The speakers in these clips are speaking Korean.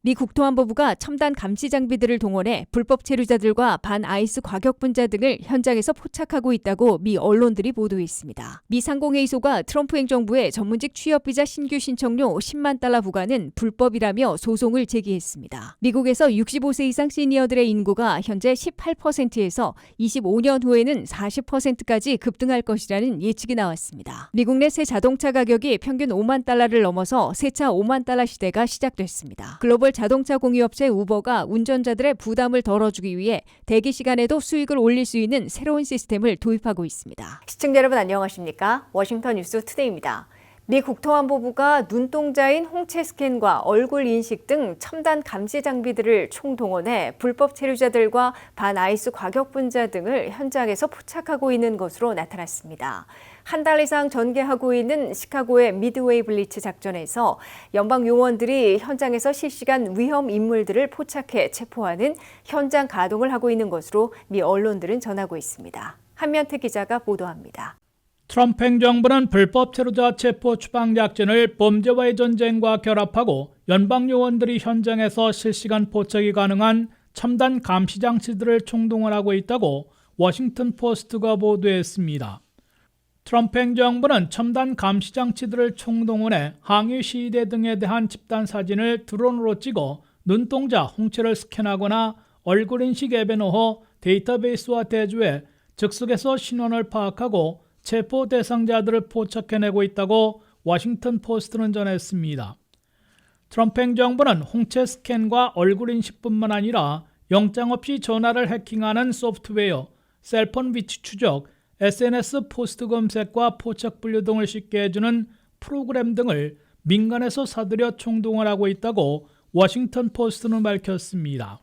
미 국토안보부가 첨단 감시 장비들을 동원해 불법 체류자들과 반아이스 과격분자 등을 현장에서 포착하고 있다고 미 언론들이 보도했습니다. 미 상공회의소가 트럼프 행정부의 전문직 취업비자 신규 신청료 10만 달러 부과는 불법이라며 소송을 제기했습니다. 미국에서 65세 이상 시니어들의 인구가 현재 18%에서 25년 후에는 40%까지 급등할 것이라는 예측이 나왔습니다. 미국 내 새 자동차 가격이 평균 5만 달러를 넘어서 새차 5만 달러 시대가 시작됐습니다. 글로벌 자동차 공유업체 우버가 운전자들의 부담을 덜어주기 위해 대기 시간에도 수익을 올릴 수 있는 새로운 시스템을 도입하고 있습니다. 시청자 여러분 안녕하십니까? 워싱턴 뉴스 투데이입니다. 미 국토안보부가 눈동자인 홍채 스캔과 얼굴 인식 등 첨단 감시 장비들을 총동원해 불법 체류자들과 반아이스 과격분자 등을 현장에서 포착하고 있는 것으로 나타났습니다. 한 달 이상 전개하고 있는 시카고의 미드웨이 블리츠 작전에서 연방 요원들이 현장에서 실시간 위험 인물들을 포착해 체포하는 현장 가동을 하고 있는 것으로 미 언론들은 전하고 있습니다. 한면태 기자가 보도합니다. 트럼프 행정부는 불법 체류자 체포 추방 작전을 범죄와의 전쟁과 결합하고 연방 요원들이 현장에서 실시간 포착이 가능한 첨단 감시 장치들을 총동원하고 있다고 워싱턴 포스트가 보도했습니다. 트럼프 행정부는 첨단 감시 장치들을 총동원해 항의 시위대 등에 대한 집단 사진을 드론으로 찍어 눈동자, 홍채를 스캔하거나 얼굴 인식 앱에 넣어 데이터베이스와 대조해 즉석에서 신원을 파악하고 체포 대상자들을 포착해내고 있다고 워싱턴 포스트는 전했습니다. 트럼프 행정부는 홍채 스캔과 얼굴 인식뿐만 아니라 영장 없이 전화를 해킹하는 소프트웨어, 셀폰 위치 추적, SNS 포스트 검색과 포착 분류 등을 쉽게 해주는 프로그램 등을 민간에서 사들여 총동원하고 있다고 워싱턴 포스트는 밝혔습니다.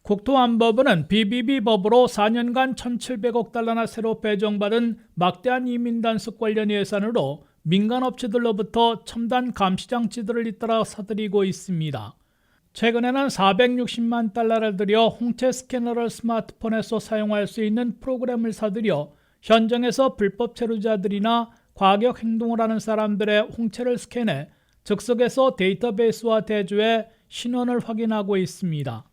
국토안보부는 BBB 법으로 4년간 1,700억 달러나 새로 배정받은 막대한 이민 단속 관련 예산으로 민간 업체들로부터 첨단 감시 장치들을 잇따라 사들이고 있습니다. 최근에는 460만 달러를 들여 홍채 스캐너를 스마트폰에서 사용할 수 있는 프로그램을 사들여 현장에서 불법 체류자들이나 과격 행동을 하는 사람들의 홍채를 스캔해 즉석에서 데이터베이스와 대조해 신원을 확인하고 있습니다.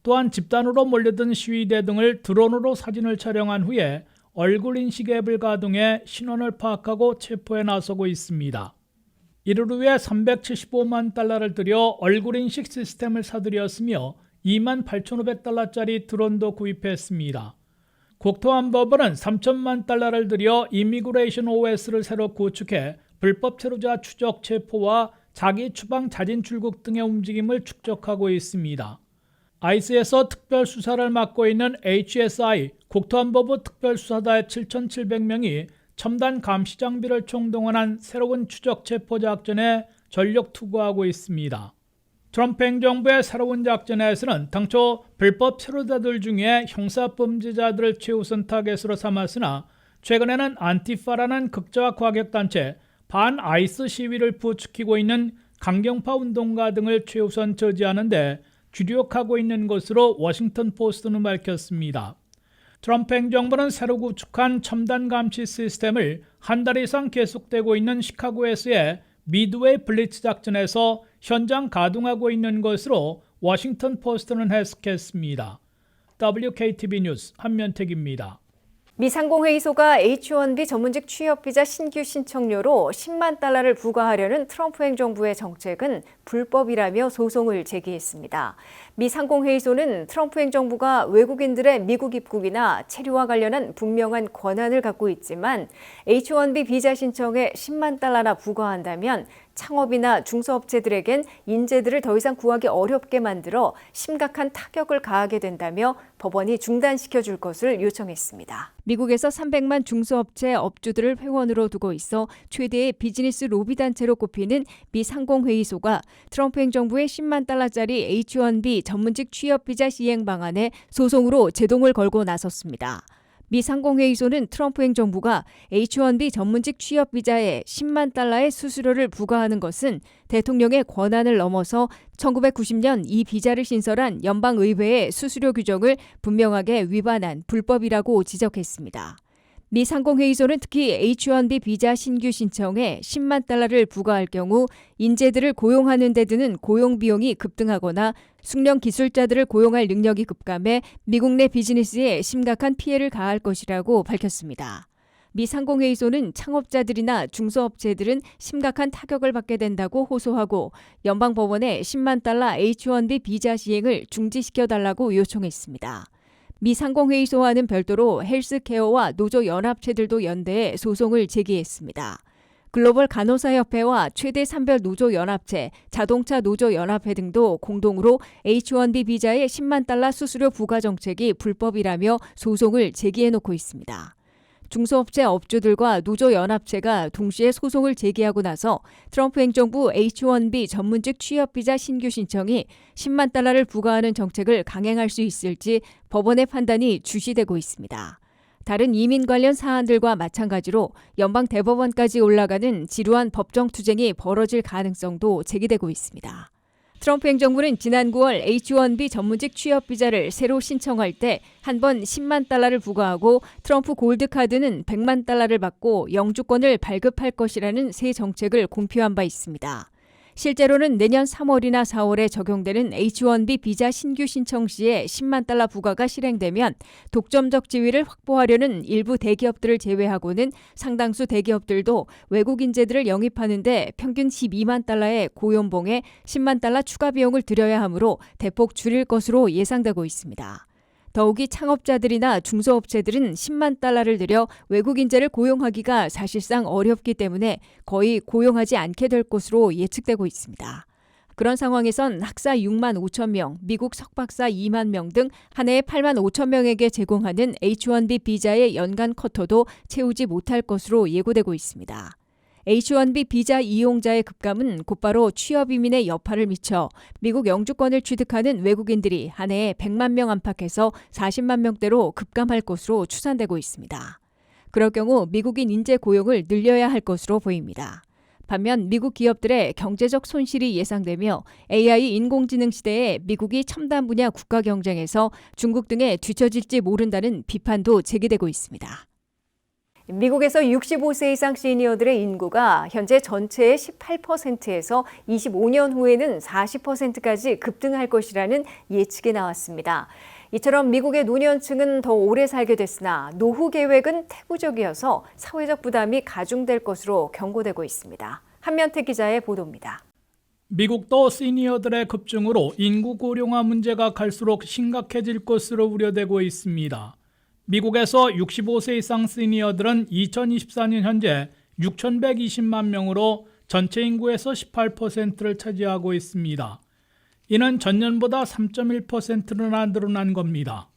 또한 집단으로 몰려든 시위대 등을 드론으로 사진을 촬영한 후에 얼굴 인식 앱을 가동해 신원을 파악하고 체포에 나서고 있습니다. 이를 위해 375만 달러를 들여 얼굴 인식 시스템을 사들였으며 2만 8,500달러짜리 드론도 구입했습니다. 국토안보부는 3천만 달러를 들여 이미그레이션 OS를 새로 구축해 불법 체류자 추적 체포와 자기 추방 자진 출국 등의 움직임을 축적하고 있습니다. 아이스에서 특별 수사를 맡고 있는 HSI 국토안보부 특별수사대 7,700명이 첨단 감시 장비를 총동원한 새로운 추적 체포 작전에 전력 투구하고 있습니다. 트럼프 행정부의 새로운 작전에서는 당초 불법 체류자들 중에 형사범죄자들을 최우선 타겟으로 삼았으나 최근에는 안티파라는 극좌 과격단체, 반아이스 시위를 부추기고 있는 강경파 운동가 등을 최우선 저지하는 데 주력하고 있는 것으로 워싱턴 포스트는 밝혔습니다. 트럼프 행정부는 새로 구축한 첨단 감시 시스템을 한 달 이상 계속되고 있는 시카고에서의 미드웨이 블리츠 작전에서 현장 가동하고 있는 것으로 워싱턴 포스트는 해석했습니다. WKTV 뉴스 한면택입니다. 미 상공회의소가 H-1B 전문직 취업비자 신규 신청료로 10만 달러를 부과하려는 트럼프 행정부의 정책은 불법이라며 소송을 제기했습니다. 미 상공회의소는 트럼프 행정부가 외국인들의 미국 입국이나 체류와 관련한 분명한 권한을 갖고 있지만 H-1B 비자 신청에 10만 달러나 부과한다면 창업이나 중소업체들에겐 인재들을 더 이상 구하기 어렵게 만들어 심각한 타격을 가하게 된다며 법원이 중단시켜줄 것을 요청했습니다. 미국에서 300만 중소업체 업주들을 회원으로 두고 있어 최대의 비즈니스 로비 단체로 꼽히는 미 상공회의소가 트럼프 행정부의 10만 달러짜리 H-1B 전문직 취업비자 시행 방안에 소송으로 제동을 걸고 나섰습니다. 미 상공회의소는 트럼프 행정부가 H-1B 전문직 취업 비자에 10만 달러의 수수료를 부과하는 것은 대통령의 권한을 넘어서 1990년 이 비자를 신설한 연방의회의 수수료 규정을 분명하게 위반한 불법이라고 지적했습니다. 미 상공회의소는 특히 H-1B 비자 신규 신청에 10만 달러를 부과할 경우 인재들을 고용하는 데 드는 고용 비용이 급등하거나 숙련 기술자들을 고용할 능력이 급감해 미국 내 비즈니스에 심각한 피해를 가할 것이라고 밝혔습니다. 미 상공회의소는 창업자들이나 중소업체들은 심각한 타격을 받게 된다고 호소하고 연방법원에 10만 달러 H-1B 비자 시행을 중지시켜달라고 요청했습니다. 미 상공회의소와는 별도로 헬스케어와 노조연합체들도 연대해 소송을 제기했습니다. 글로벌 간호사협회와 최대 산별 노조연합체, 자동차 노조연합회 등도 공동으로 H-1B 비자의 10만 달러 수수료 부과 정책이 불법이라며 소송을 제기해놓고 있습니다. 중소업체 업주들과 노조연합체가 동시에 소송을 제기하고 나서 트럼프 행정부 H-1B 전문직 취업비자 신규 신청이 10만 달러를 부과하는 정책을 강행할 수 있을지 법원의 판단이 주시되고 있습니다. 다른 이민 관련 사안들과 마찬가지로 연방 대법원까지 올라가는 지루한 법정 투쟁이 벌어질 가능성도 제기되고 있습니다. 트럼프 행정부는 지난 9월 H-1B 전문직 취업 비자를 새로 신청할 때 한 번 10만 달러를 부과하고 트럼프 골드카드는 100만 달러를 받고 영주권을 발급할 것이라는 새 정책을 공표한 바 있습니다. 실제로는 내년 3월이나 4월에 적용되는 H-1B 비자 신규 신청 시에 10만 달러 부과가 실행되면 독점적 지위를 확보하려는 일부 대기업들을 제외하고는 상당수 대기업들도 외국 인재들을 영입하는 데 평균 12만 달러의 고연봉에 10만 달러 추가 비용을 들여야 하므로 대폭 줄일 것으로 예상되고 있습니다. 더욱이 창업자들이나 중소업체들은 10만 달러를 들여 외국 인재를 고용하기가 사실상 어렵기 때문에 거의 고용하지 않게 될 것으로 예측되고 있습니다. 그런 상황에선 학사 6만 5천 명, 미국 석박사 2만 명 등 한 해에 8만 5천 명에게 제공하는 H-1B 비자의 연간 쿼터도 채우지 못할 것으로 예고되고 있습니다. H-1B 비자 이용자의 급감은 곧바로 취업 이민의 여파를 미쳐 미국 영주권을 취득하는 외국인들이 한 해에 100만 명 안팎에서 40만 명대로 급감할 것으로 추산되고 있습니다. 그럴 경우 미국인 인재 고용을 늘려야 할 것으로 보입니다. 반면 미국 기업들의 경제적 손실이 예상되며 AI 인공지능 시대에 미국이 첨단 분야 국가 경쟁에서 중국 등에 뒤처질지 모른다는 비판도 제기되고 있습니다. 미국에서 65세 이상 시니어들의 인구가 현재 전체의 18%에서 25년 후에는 40%까지 급등할 것이라는 예측이 나왔습니다. 이처럼 미국의 노년층은 더 오래 살게 됐으나 노후 계획은 태구적이어서 사회적 부담이 가중될 것으로 경고되고 있습니다. 한면태 기자의 보도입니다. 미국도 시니어들의 급증으로 인구 고령화 문제가 갈수록 심각해질 것으로 우려되고 있습니다. 미국에서 65세 이상 시니어들은 2024년 현재 6,120만 명으로 전체 인구에서 18%를 차지하고 있습니다. 이는 전년보다 3.1%나 늘어난 겁니다.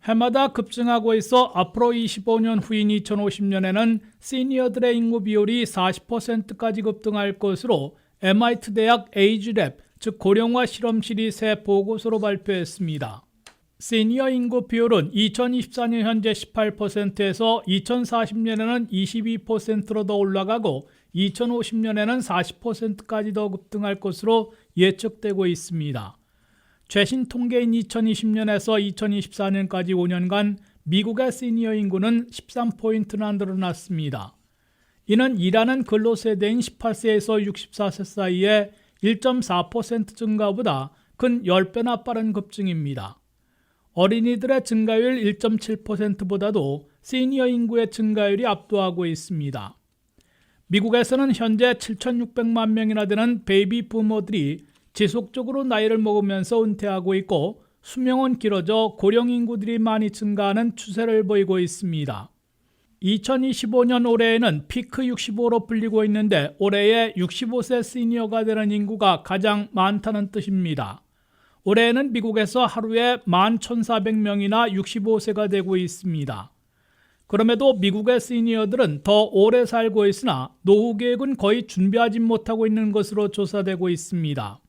해마다 급증하고 있어 앞으로 25년 후인 2050년에는 시니어들의 인구 비율이 40%까지 급등할 것으로 MIT 대학 에이지랩, 즉 고령화 실험실이 새 보고서로 발표했습니다. 시니어 인구 비율은 2024년 현재 18%에서 2040년에는 22%로 더 올라가고 2050년에는 40%까지 더 급등할 것으로 예측되고 있습니다. 최신 통계인 2020년에서 2024년까지 5년간 미국의 시니어 인구는 13포인트나 늘어났습니다. 이는 일하는 근로세대인 18세에서 64세 사이의 1.4% 증가보다 근 10배나 빠른 급증입니다. 어린이들의 증가율 1.7%보다도 시니어 인구의 증가율이 압도하고 있습니다. 미국에서는 현재 7,600만 명이나 되는 베이비 부모들이 지속적으로 나이를 먹으면서 은퇴하고 있고 수명은 길어져 고령 인구들이 많이 증가하는 추세를 보이고 있습니다. 2025년 올해에는 피크 65로 불리고 있는데 올해에 65세 시니어가 되는 인구가 가장 많다는 뜻입니다. 올해에는 미국에서 하루에 11,400명이나 65세가 되고 있습니다. 그럼에도 미국의 시니어들은 더 오래 살고 있으나 노후 계획은 거의 준비하지 못하고 있는 것으로 조사되고 있습니다.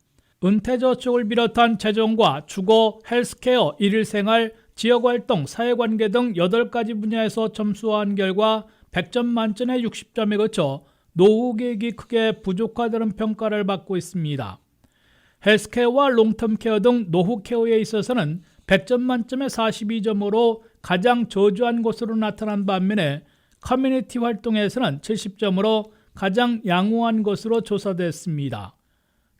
은퇴저축을 비롯한 재정과 주거, 헬스케어, 일일생활, 지역활동, 사회관계 등 8가지 분야에서 점수화한 결과 100점 만점에 60점에 그쳐 노후 계획이 크게 부족하다는 평가를 받고 있습니다. 헬스케어와 롱텀 케어 등 노후 케어에 있어서는 100점 만점에 42점으로 가장 저조한 것으로 나타난 반면에 커뮤니티 활동에서는 70점으로 가장 양호한 것으로 조사됐습니다.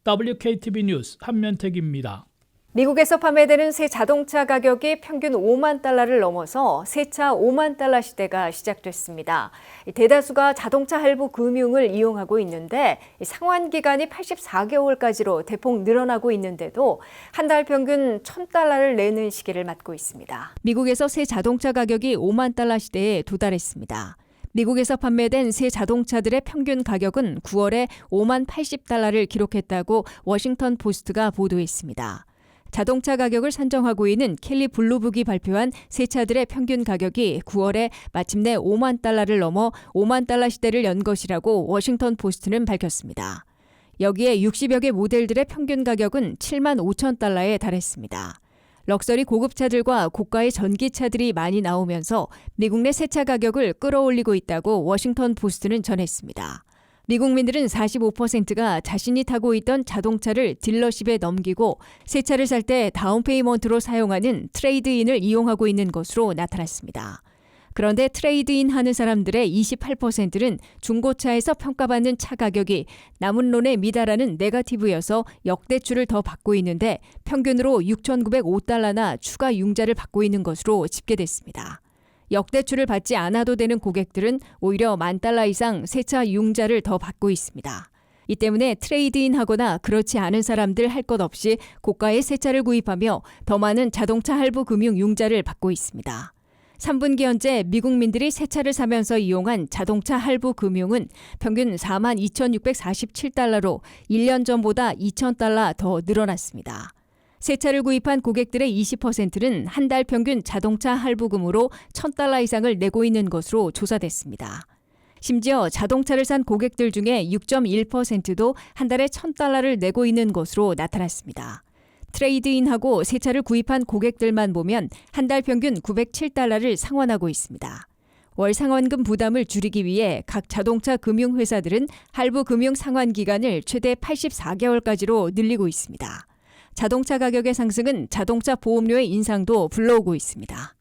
WKTV 뉴스 한면택입니다. 미국에서 판매되는 새 자동차 가격이 평균 5만 달러를 넘어서 새차 5만 달러 시대가 시작됐습니다. 대다수가 자동차 할부 금융을 이용하고 있는데 상환 기간이 84개월까지로 대폭 늘어나고 있는데도 한 달 평균 1,000달러를 내는 시기를 맞고 있습니다. 미국에서 새 자동차 가격이 5만 달러 시대에 도달했습니다. 미국에서 판매된 새 자동차들의 평균 가격은 9월에 5만 80달러를 기록했다고 워싱턴 포스트가 보도했습니다. 자동차 가격을 산정하고 있는 켈리 블루북이 발표한 새 차들의 평균 가격이 9월에 마침내 5만 달러를 넘어 5만 달러 시대를 연 것이라고 워싱턴 포스트는 밝혔습니다. 여기에 60여 개 모델들의 평균 가격은 7만 5천 달러에 달했습니다. 럭셔리 고급차들과 고가의 전기차들이 많이 나오면서 미국 내 새차 가격을 끌어올리고 있다고 워싱턴 포스트는 전했습니다. 미국민들은 45%가 자신이 타고 있던 자동차를 딜러십에 넘기고 새 차를 살 때 다운페이먼트로 사용하는 트레이드인을 이용하고 있는 것으로 나타났습니다. 그런데 트레이드인 하는 사람들의 28%는 중고차에서 평가받는 차 가격이 남은론에 미달하는 네거티브여서 역대출을 더 받고 있는데 평균으로 6,905달러나 추가 융자를 받고 있는 것으로 집계됐습니다. 역대출을 받지 않아도 되는 고객들은 오히려 10,000달러 이상 새차 융자를 더 받고 있습니다. 이 때문에 트레이드인하거나 그렇지 않은 사람들 할 것 없이 고가의 새 차를 구입하며 더 많은 자동차 할부 금융 융자를 받고 있습니다. 3분기 현재 미국민들이 새 차를 사면서 이용한 자동차 할부 금융은 평균 42,647달러로 1년 전보다 2,000달러 더 늘어났습니다. 새 차를 구입한 고객들의 20%는 한 달 평균 자동차 할부금으로 1,000달러 이상을 내고 있는 것으로 조사됐습니다. 심지어 자동차를 산 고객들 중에 6.1%도 한 달에 1,000달러를 내고 있는 것으로 나타났습니다. 트레이드인하고 새 차를 구입한 고객들만 보면 한 달 평균 907달러를 상환하고 있습니다. 월 상환금 부담을 줄이기 위해 각 자동차 금융회사들은 할부 금융 상환 기간을 최대 84개월까지로 늘리고 있습니다. 자동차 가격의 상승은 자동차 보험료의 인상도 불러오고 있습니다.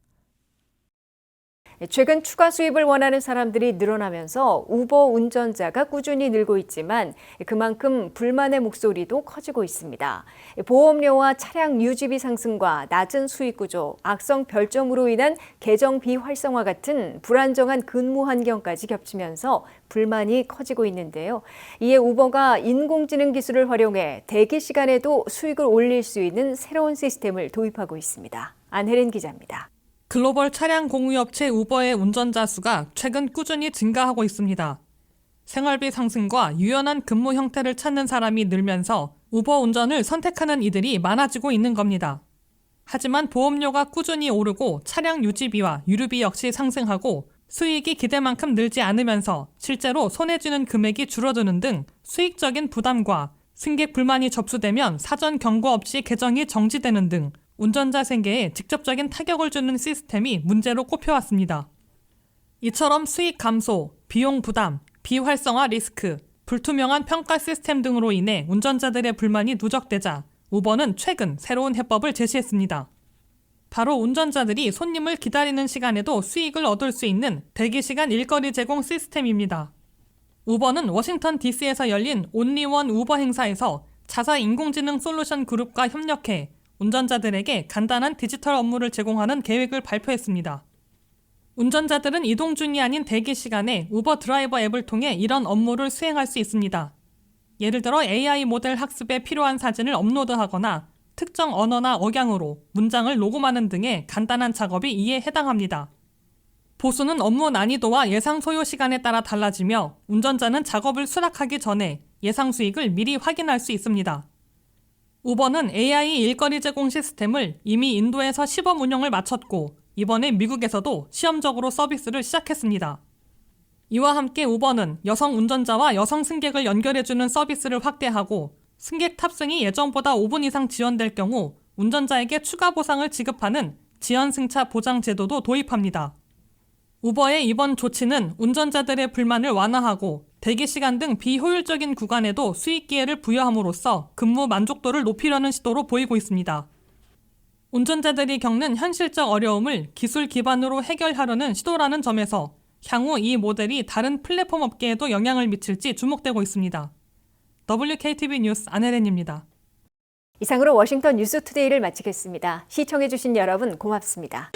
최근 추가 수입을 원하는 사람들이 늘어나면서 우버 운전자가 꾸준히 늘고 있지만 그만큼 불만의 목소리도 커지고 있습니다. 보험료와 차량 유지비 상승과 낮은 수익 구조, 악성 별점으로 인한 계정 비활성화 같은 불안정한 근무 환경까지 겹치면서 불만이 커지고 있는데요. 이에 우버가 인공지능 기술을 활용해 대기 시간에도 수익을 올릴 수 있는 새로운 시스템을 도입하고 있습니다. 안혜린 기자입니다. 글로벌 차량 공유업체 우버의 운전자 수가 최근 꾸준히 증가하고 있습니다. 생활비 상승과 유연한 근무 형태를 찾는 사람이 늘면서 우버 운전을 선택하는 이들이 많아지고 있는 겁니다. 하지만 보험료가 꾸준히 오르고 차량 유지비와 유류비 역시 상승하고 수익이 기대만큼 늘지 않으면서 실제로 손해지는 금액이 줄어드는 등 수익적인 부담과 승객 불만이 접수되면 사전 경고 없이 계정이 정지되는 등 운전자 생계에 직접적인 타격을 주는 시스템이 문제로 꼽혀왔습니다. 이처럼 수익 감소, 비용 부담, 비활성화 리스크, 불투명한 평가 시스템 등으로 인해 운전자들의 불만이 누적되자 우버는 최근 새로운 해법을 제시했습니다. 바로 운전자들이 손님을 기다리는 시간에도 수익을 얻을 수 있는 대기시간 일거리 제공 시스템입니다. 우버는 워싱턴 DC에서 열린 온리원 우버 행사에서 자사 인공지능 솔루션 그룹과 협력해 운전자들에게 간단한 디지털 업무를 제공하는 계획을 발표했습니다. 운전자들은 이동 중이 아닌 대기 시간에 우버 드라이버 앱을 통해 이런 업무를 수행할 수 있습니다. 예를 들어 AI 모델 학습에 필요한 사진을 업로드하거나 특정 언어나 억양으로 문장을 녹음하는 등의 간단한 작업이 이에 해당합니다. 보수는 업무 난이도와 예상 소요 시간에 따라 달라지며 운전자는 작업을 수락하기 전에 예상 수익을 미리 확인할 수 있습니다. 우버는 AI 일거리 제공 시스템을 이미 인도에서 시범 운영을 마쳤고 이번에 미국에서도 시험적으로 서비스를 시작했습니다. 이와 함께 우버는 여성 운전자와 여성 승객을 연결해주는 서비스를 확대하고 승객 탑승이 예정보다 5분 이상 지연될 경우 운전자에게 추가 보상을 지급하는 지연승차 보장 제도도 도입합니다. 우버의 이번 조치는 운전자들의 불만을 완화하고 대기 시간 등 비효율적인 구간에도 수익 기회를 부여함으로써 근무 만족도를 높이려는 시도로 보이고 있습니다. 운전자들이 겪는 현실적 어려움을 기술 기반으로 해결하려는 시도라는 점에서 향후 이 모델이 다른 플랫폼 업계에도 영향을 미칠지 주목되고 있습니다. WKTV 뉴스 안혜린입니다. 이상으로 워싱턴 뉴스투데이를 마치겠습니다. 시청해주신 여러분 고맙습니다.